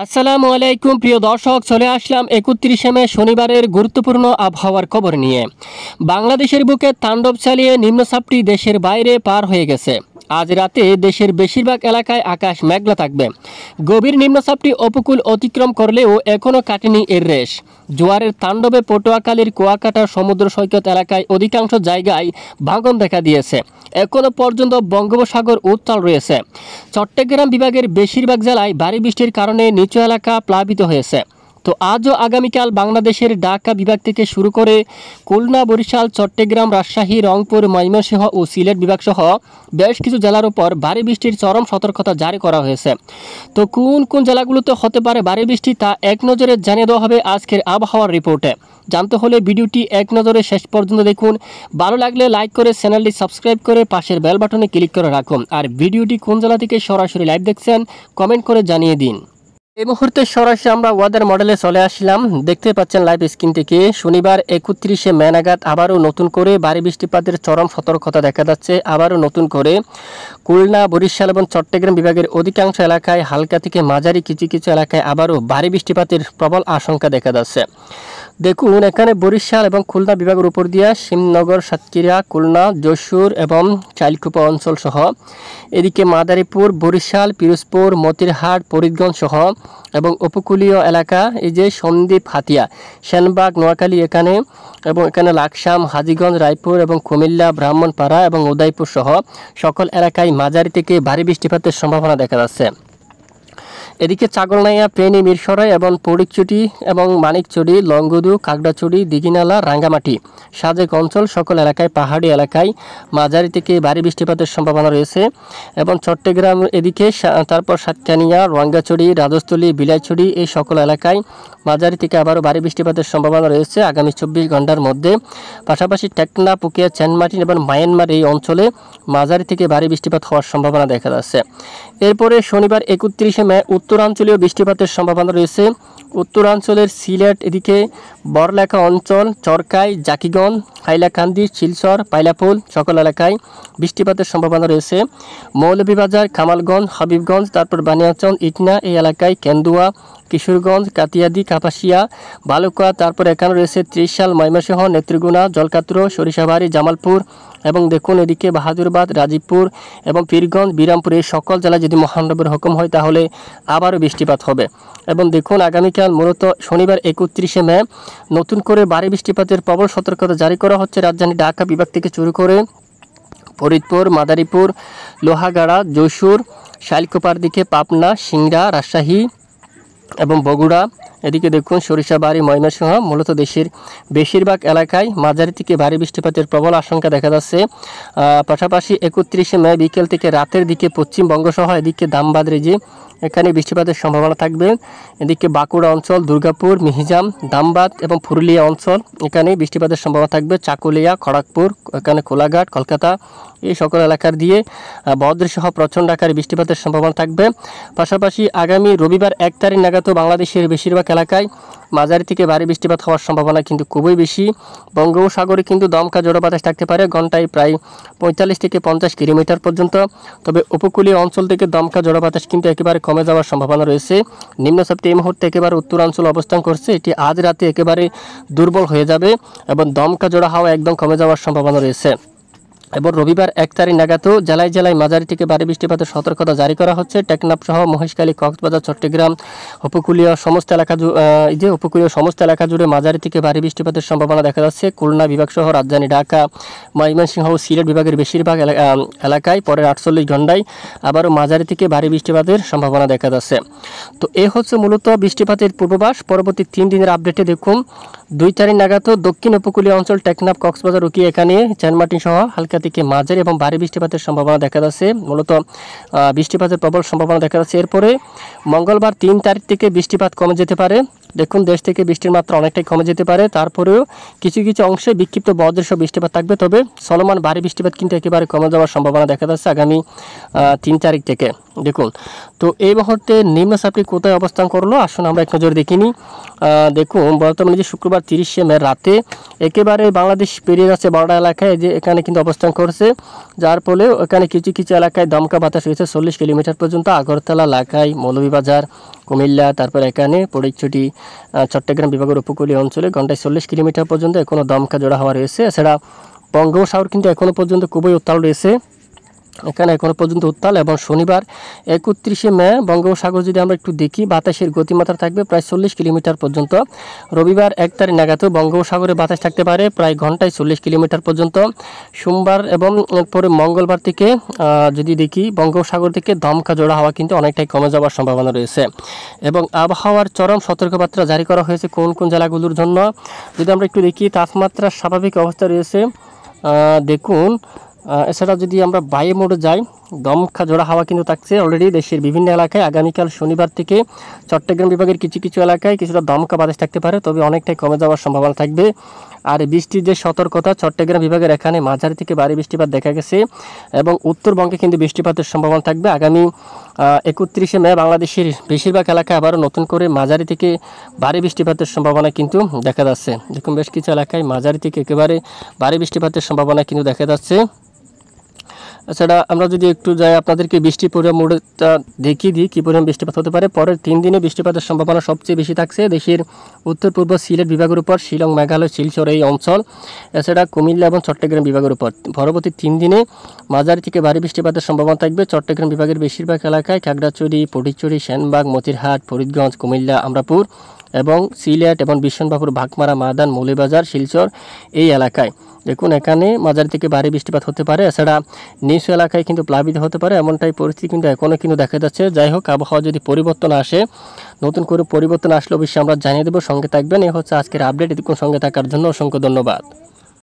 আসসালামু আলাইকুম প্রিয় দর্শক, চলে আসলাম 31শে মে শনিবারের গুরুত্বপূর্ণ আবহাওয়ার খবর নিয়ে। বাংলাদেশের বুকে তাণ্ডব চালিয়ে নিম্নচাপটি দেশের বাইরে পার হয়ে গেছে। আজ রাতে দেশের বেশিরভাগ এলাকায় আকাশ মেঘলা থাকবে। গভীর নিম্নচাপটি উপকূল অতিক্রম করলেও এখনও কাটেনি এর রেশ। জোয়ারের তাণ্ডবে পটুয়াখালীর কুয়াকাটা সমুদ্র সৈকত এলাকায় অধিকাংশ জায়গায় ভাঙন দেখা দিয়েছে। এখনও পর্যন্ত বঙ্গোপসাগর উত্তাল রয়েছে। চট্টগ্রাম বিভাগের বেশিরভাগ জেলায় ভারী বৃষ্টির কারণে নিচু এলাকা প্লাবিত হয়েছে। তো আজ ও আগামীকাল বাংলাদেশের ঢাকা বিভাগ থেকে শুরু করে খুলনা, বরিশাল, চট্টগ্রাম, রাজশাহী, রংপুর, ময়মনসিংহ ও সিলেট বিভাগসহ বেশ কিছু জেলার উপর ভারী বৃষ্টির চরম সতর্কতা জারি করা হয়েছে। তো কোন কোন জেলাগুলোতে হতে পারে ভারী বৃষ্টি তা এক নজরে জানিয়ে দেওয়া হবে আজকের আবহাওয়ার রিপোর্টে। জানতে হলে ভিডিওটি এক নজরে শেষ পর্যন্ত দেখুন। ভালো লাগলে লাইক করে চ্যানেলটি সাবস্ক্রাইব করে পাশের বেল বাটনে ক্লিক করে রাখুন। আর ভিডিওটি কোন জেলা থেকে সরাসরি লাইভ দেখছেন কমেন্ট করে জানিয়ে দিন। এই মুহূর্তে সরাসরি আমরা ওয়েদার মডেলে চলে আসলাম। দেখতে পাচ্ছেন লাইভ স্ক্রিন থেকে শনিবার 31শে মে নাগাদ আবারও নতুন করে ভারী বৃষ্টিপাতের চরম সতর্কতা দেখা যাচ্ছে। আবারও নতুন করে খুলনা, বরিশাল এবং চট্টগ্রাম বিভাগের অধিকাংশ এলাকায় হালকা থেকে মাঝারি কিছু কিছু এলাকায় আবারও ভারী বৃষ্টিপাতের প্রবল আশঙ্কা দেখা যাচ্ছে। দেখুন, এখানে বরিশাল এবং খুলনা বিভাগের উপর দিয়া শিবনগর, সাতক্ষীরা, খুলনা, যশোর এবং চাইলকুপা অঞ্চল সহ এদিকে মাদারীপুর, বরিশাল, পিরোজপুর, মতিরহাট, ফরিদগঞ্জ সহ এবং উপকূলীয় এলাকা এই যে সন্দ্বীপ, হাতিয়া, সেনবাগ, নোয়াখালী এখানে এবং এখানে লাকসাম, হাজীগঞ্জ, রায়পুর এবং কুমিল্লা, ব্রাহ্মণপাড়া এবং উদয়পুর সহ সকল এলাকায় মাঝারি থেকে ভারী বৃষ্টিপাতের সম্ভাবনা দেখা যাচ্ছে। এদিকে চাগলনাইয়া, ফেনী, মিরসরাই এবং পরিকচুটি এবং মানিকচুরি, লংগদু, কাকড়াছড়ি, দিঘিনালা, রাঙ্গামাটি, সাজেক অঞ্চল সকল এলাকায় পাহাড়ি এলাকায় মাঝারি থেকে ভারী বৃষ্টিপাতের সম্ভাবনা রয়েছে। এবং চট্টগ্রাম এদিকে তারপর সাতকানিয়া, রঙ্গাছড়ি, রাজস্থলী, বিলাইছড়ি এই সকল এলাকায় মাঝারি থেকে আবারও ভারী বৃষ্টিপাতের সম্ভাবনা রয়েছে আগামী 24 ঘন্টার মধ্যে। পাশাপাশি টেকনা, পুকিয়া, চেনমাটি এবং মায়ানমার এই অঞ্চলে মাঝারি থেকে ভারী বৃষ্টিপাত হওয়ার সম্ভাবনা দেখা যাচ্ছে। এরপরে শনিবার 31শে মে উত্তরাঞ্চলীয় বৃষ্টিপাতের সম্ভাবনা রয়েছে। উত্তরাঞ্চলের সিলেট এদিকে বড়লেখা অঞ্চল, চরকাই, জাকিগঞ্জ, হাইলাকান্দি, শিলচর, পাইলাপুল সকল এলাকায় বৃষ্টিপাতের সম্ভাবনা রয়েছে। মৌলভীবাজার, কামালগঞ্জ, হাবিবগঞ্জ, তারপর বানিয়াচং, ইটনা এই এলাকায়, কেন্দুয়া, কিশোরগঞ্জ, কাতিয়াদি, কাপাসিয়া, বালুকা, তারপর এখানে রয়েছে ত্রিশাল, ময়মনসিংহ, নেত্রীগুনা, জলকাত্র, সরিষাবাড়ি, জামালপুর এবং দেখুন এদিকে বাহাদুরবাদ, রাজীবপুর এবং পীরগঞ্জ, বিরামপুর এই সকল জেলায় যদি মহানবীর হুকুম হয় তাহলে আবারও বৃষ্টিপাত হবে। এবং দেখুন আগামীকাল মূলত শনিবার 31শে মে নতুন করে ভারী বৃষ্টিপাতের প্রবল সতর্কতা জারি করা হচ্ছে রাজধানী ঢাকা বিভাগ থেকে শুরু করে ফরিদপুর, মাদারীপুর, লোহাগাড়া, যশোর, শাইলকুপার দিকে পাবনা, সিংড়া, রাজশাহী এবং বগুড়া এদিকে দেখুন সরিষাবাড়ি, ময়মনসিংহ মূলত দেশের বেশিরভাগ এলাকায় মাঝারি থেকে ভারী বৃষ্টিপাতের প্রবল আশঙ্কা দেখা যাচ্ছে। পাশাপাশি 31শে মে বিকেল থেকে রাতের দিকে পশ্চিমবঙ্গ সহ এদিকে ধানবাদ রেঞ্জে এখানে বৃষ্টিপাতের সম্ভাবনা থাকবে। এদিকে বাঁকুড়া অঞ্চল, দুর্গাপুর, মিহিজাম, ধানবাদ এবং পুরুলিয়া অঞ্চল এখানে বৃষ্টিপাতের সম্ভাবনা থাকবে। চাকুলিয়া, খড়গপুর, এখানে কোলাঘাট, কলকাতা এই সকল এলাকার দিয়ে বদ্রসহ প্রচণ্ড আকারে বৃষ্টিপাতের সম্ভাবনা থাকবে। পাশাপাশি আগামী রবিবার 1 তারিখ নাগাদও বাংলাদেশের বেশিরভাগ এলাকায় মাঝারি থেকে ভারী বৃষ্টিপাত হওয়ার সম্ভাবনা কিন্তু খুবই বেশি। বঙ্গোপসাগরে কিন্তু দমকা ঝড়ো বাতাস থাকতে পারে ঘন্টায় প্রায় 45 থেকে 50 কিলোমিটার পর্যন্ত। তবে উপকূলীয় অঞ্চল থেকে দমকা ঝড়ো বাতাস কিন্তু একেবারে কমে যাওয়ার সম্ভাবনা রয়েছে। নিম্নচাপটি এই মুহূর্তে একেবারে উত্তরাঞ্চল অবস্থান করছে। এটি আজ রাতে একেবারে দুর্বল হয়ে যাবে এবং দমকা ঝড়ো হাওয়া একদম কমে যাওয়ার সম্ভাবনা রয়েছে। এবং রবিবার 1 তারিখ নাগাদও জেলায় জেলায় মাঝারি থেকে ভারী বৃষ্টিপাতের সতর্কতা জারি করা হচ্ছে। টেকনাফ সহ মহেশখালী, কক্সবাজার, চট্টগ্রাম উপকূলীয় সমস্ত এলাকা জুড়ে মাঝারি থেকে ভারী বৃষ্টিপাতের সম্ভাবনা দেখা যাচ্ছে। খুলনা বিভাগ সহ রাজধানী ঢাকা, ময়মনসিংহ ও সিলেট বিভাগের বেশিরভাগ এলাকায় পরের 48 ঘণ্টায় আবারও মাঝারি থেকে ভারী বৃষ্টিপাতের সম্ভাবনা দেখা যাচ্ছে। তো এই হচ্ছে মূলত বৃষ্টিপাতের পূর্বাভাস। পরবর্তী 3 দিনের আপডেটে দেখুন 2 তারিখ নাগাদও দক্ষিণ উপকূলীয় অঞ্চল টেকনাফ, কক্সবাজার, রুকি এখানে চেনমাটি সহ হালকা থেকে মাঝারি এবং ভারী বৃষ্টিপাতের সম্ভাবনা দেখা যাচ্ছে। মূলত বৃষ্টিপাতের প্রবল সম্ভাবনা দেখা যাচ্ছে। এরপরে মঙ্গলবার 3 তারিখ থেকে বৃষ্টিপাত কমে যেতে পারে। দেখুন দেশ থেকে বৃষ্টির মাত্রা অনেকটাই কমে যেতে পারে। তারপরেও কিছু কিছু অংশে বিক্ষিপ্ত বজ্রসহ বৃষ্টিপাত থাকবে। তবে চলমান ভারী বৃষ্টিপাত কিন্তু একেবারে কমে যাওয়ার সম্ভাবনা দেখা যাচ্ছে আগামী 3 তারিখ থেকে। দেখুন তো এই মুহূর্তে নিম্নচাপটি কোথায় অবস্থান করলো আসুন আমরা এক নজর দেখিনি। দেখুন বর্তমানে যে শুক্রবার 30শে মে রাতে একেবারে বাংলাদেশ পেরিয়ে যাচ্ছে বর্ডার এলাকায়, যে এখানে কিন্তু অবস্থান করছে, যার ফলে এখানে কিছু কিছু এলাকায় দমকা বাতাস রয়েছে 40 কিলোমিটার পর্যন্ত। আগরতলা, লাখাই, মৌলভীবাজার, কুমিল্লা, তারপর এখানে ফটিকছড়ি, চট্টগ্রাম বিভাগের উপকূলীয় অঞ্চলে ঘন্টায় 40 কিলোমিটার পর্যন্ত এখনও দমকা জোড়া হাওয়া রয়েছে। এছাড়া বঙ্গোপসাগর কিন্তু এখনও পর্যন্ত খুবই উত্তাল রয়েছে, এখানে এখনও পর্যন্ত উত্তাল। এবং শনিবার 31 মে বঙ্গোপসাগর যদি আমরা একটু দেখি, বাতাসের গতিমাত্রা থাকবে প্রায় 40 কিলোমিটার পর্যন্ত। রবিবার 1 তারিখ নাগাদও বঙ্গোপসাগরে বাতাস থাকতে পারে প্রায় ঘন্টায় 40 কিলোমিটার পর্যন্ত। সোমবার এবং পরে মঙ্গলবার থেকে যদি দেখি, বঙ্গোপসাগর থেকে দমকা জোড়া হাওয়া কিন্তু অনেকটাই কমে যাওয়ার সম্ভাবনা রয়েছে। এবং আবহাওয়ার চরম সতর্কবার্তা জারি করা হয়েছে কোন কোন জেলাগুলোর জন্য যদি আমরা একটু দেখি। তাপমাত্রা স্বাভাবিক অবস্থা রয়েছে, দেখুন। এছাড়া যদি আমরা বায়ু মোড়ে যাই, দমকা জোড়া হাওয়া কিন্তু থাকছে অলরেডি দেশের বিভিন্ন এলাকায়। আগামীকাল শনিবার থেকে চট্টগ্রাম বিভাগের কিছু কিছু এলাকায় কিছুটা দমকা বাতাস থাকতে পারে, তবে অনেকটাই কমে যাওয়ার সম্ভাবনা থাকবে। আর বৃষ্টির যে সতর্কতা, চট্টগ্রাম বিভাগের এখানে মাঝারি থেকে ভারী বৃষ্টিপাত দেখা গেছে এবং উত্তরবঙ্গে কিন্তু বৃষ্টিপাতের সম্ভাবনা থাকবে। আগামী 31 মে বাংলাদেশের বেশিরভাগ এলাকায় আবারও নতুন করে মাঝারি থেকে ভারী বৃষ্টিপাতের সম্ভাবনা কিন্তু দেখা যাচ্ছে। দেখুন, বেশ কিছু এলাকায় মাঝারি থেকে একেবারে ভারী বৃষ্টিপাতের সম্ভাবনা কিন্তু দেখা যাচ্ছে। এছাড়া আমরা যদি একটু যাই, আপনাদেরকে বৃষ্টি পরিমাণ মোড়টা দেখিয়ে দিই কী পরিমাণ বৃষ্টিপাত হতে পারে। পরের 3 দিনে বৃষ্টিপাতের সম্ভাবনা সবচেয়ে বেশি থাকছে দেশের উত্তর পূর্ব সিলেট বিভাগের উপর, শিলং, মেঘালয়, শিলচর এই অঞ্চল। এছাড়া কুমিল্লা এবং চট্টগ্রাম বিভাগের উপর পরবর্তী 3 দিনে মাঝারি থেকে ভারী বৃষ্টিপাতের সম্ভাবনা থাকবে। চট্টগ্রাম বিভাগের বেশিরভাগ এলাকায় খাগড়াছড়ি, ফটিকছড়ি, সেনবাগ, মতিরহাট, ফরিদগঞ্জ, কুমিল্লা, আমরাপুর এবং সিলেট এবং বিশ্বনবাবুর, ভাগমারা, মাদান, মৌলভীবাজার, শিলচর এই এলাকায় দেখুন এখানে মাঝারি থেকে ভারী বৃষ্টিপাত হতে পারে। এছাড়া নিচু এলাকায় কিন্তু প্লাবিত হতে পারে, এমনটাই পরিস্থিতি কিন্তু এখনও কিন্তু দেখা যাচ্ছে। যাই হোক, আবহাওয়া যদি পরিবর্তন আসে, নতুন করে পরিবর্তন আসলে অবশ্যই আমরা জানিয়ে দেবো, সঙ্গে থাকবেন। এই হচ্ছে আজকের আপডেট। এতক্ষণ সঙ্গে থাকার জন্য অসংখ্য ধন্যবাদ।